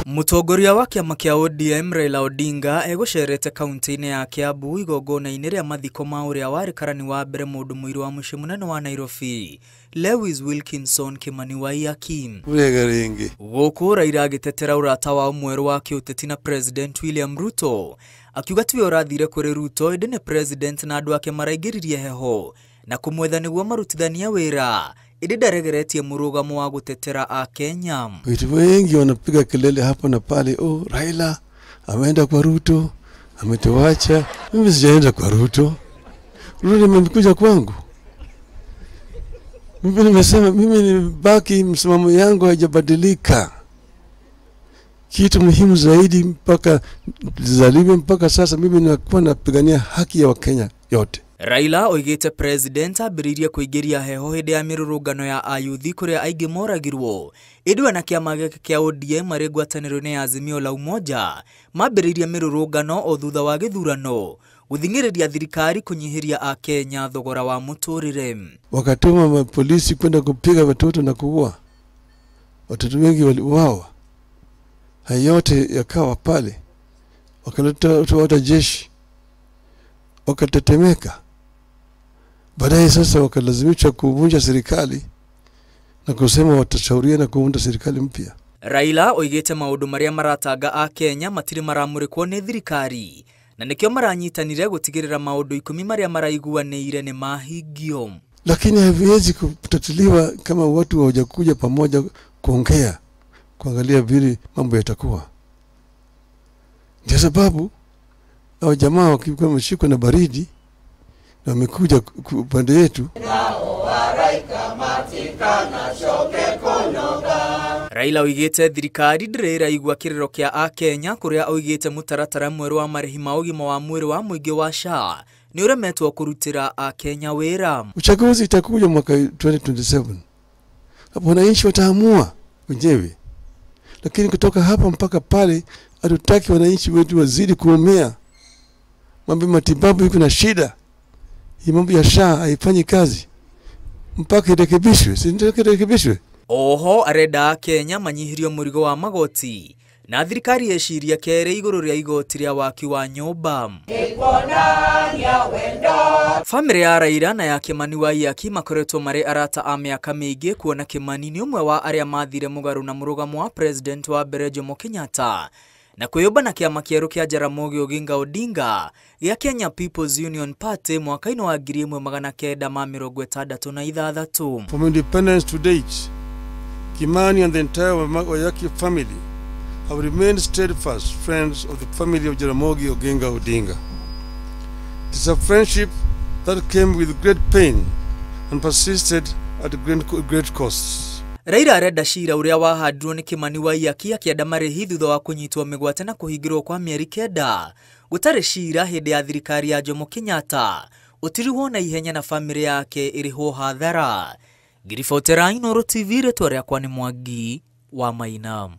Mutongoria wa kiama kia ODM Raila Odinga egucerete kaunti-ini ya Kiambu igongona-ini ria mathiko ma uria wari karani wa mbere mundu muiru wa mucii munene wa Nairobi Lewis Wilkinson Kimani Waiaki. Guku Raila agitetera urata wa mweru wa kiuteti na President William Ruto akiuga tiwe urathire kuri Ruto indi ni President na andu ake maraigiririe heho na kumwetha niguo marutithania wira indi ndaregeretie murugamo wa gutetera a Kenya. Watu wengi wanapiga kelele hapa na pale, oh Raila ameenda kwa Ruto, ametuacha. Mimi sijaenda kwa Ruto. Ruto amekuja kwangu. Mimi nimesema mimi nibaki, msimamo yangu haijabadilika. Kitu muhimu zaidi mpaka zaliwe mpaka sasa mimi nakuwa napigania haki ya Wakenya yote. Raila oigite President abiririe kuigiria heho hindi ya mirurungano ya ayuthi kuria aingi moragirwo idwe na kiama gike kia ODM mari ngwataniro-ini ya Azimio la Umoja mambiririe mirurungano o thutha wa githurano guthingiriria thirikari kunyihiria a Kenya thogora wa muturire. Wakatuma mapolisi kwenda kupiga watoto na kuua watoto wengi, waliuawa. Hayote yakawa pale, wakaleta watu jeshi wakatetemeka. Baadaye sasa wakalazimishwa kuvunja serikali na kusema watashauriana na kuunda serikali mpya. Raila oigite maundu maria maratanga a Kenya matiri maramurikwo ni thirikari na nikio maranyitanire gutigirira maundu 10 maria maraiguanire ni mahingio. Lakini haviwezi kutatuliwa kama watu hawajakuja pamoja kuongea, kuangalia vile mambo yatakuwa. Ndio sababu hao jamaa wakikuwa mshiko na baridi na wamekuja upande yetu. Raila oigite thirikari ndirira igwa kiriro kia a Kenya kuria oigite mutaratara mweru wa marihi ma ugima wa mwiri wa muingi wa SHA ni uremetwo kurutira a Kenya wira. Uchaguzi itakuja mwaka 2027. Hapo wananchi wataamua wenyewe. Lakini kutoka hapa mpaka pale hatutaki wananchi wetu wazidi kuumia. Mambo matibabu iko na shida. Hii mambo ya SHA haifanyi kazi. Mpaka irekebishwe, si ndio irekebishwe. Oho arenda Kenya manyihirio murigo wa magoti na thirikari yeciria kere iguru ria igoti ria waki wa nyumba. Family ya Raila na ya Kimani Waiaki makoretwo mari arata a miaka mingi kuona Kimani ni umwe wa aria mathire mugaru na murugamo wa President wa mbere Jomo Kenyatta na kwiyumba na kiama kieru kia Jaramogi Oginga Odinga ya Kenya People's Union Party mwaka-ini wa 1963. From independence to date, Kimani and the entire Waiaki family have remained steadfast friends of the family of Jaramogi Oginga Odinga. It is a friendship that came with great pain and persisted at great costs. Raila arenda cira uria wahandirwo ni Kimani Waiaki akienda marihi thutha wa kunyitwo migwate na kuhingirwo kwa mieri 9 gutari cira hindi ya thirikari ya Jomo Kenyatta utirirwo na ihenya na family yake irihwo hathara. Ngiribotera Inooro TV, retwa riakwa ni Mwangi wa Maina.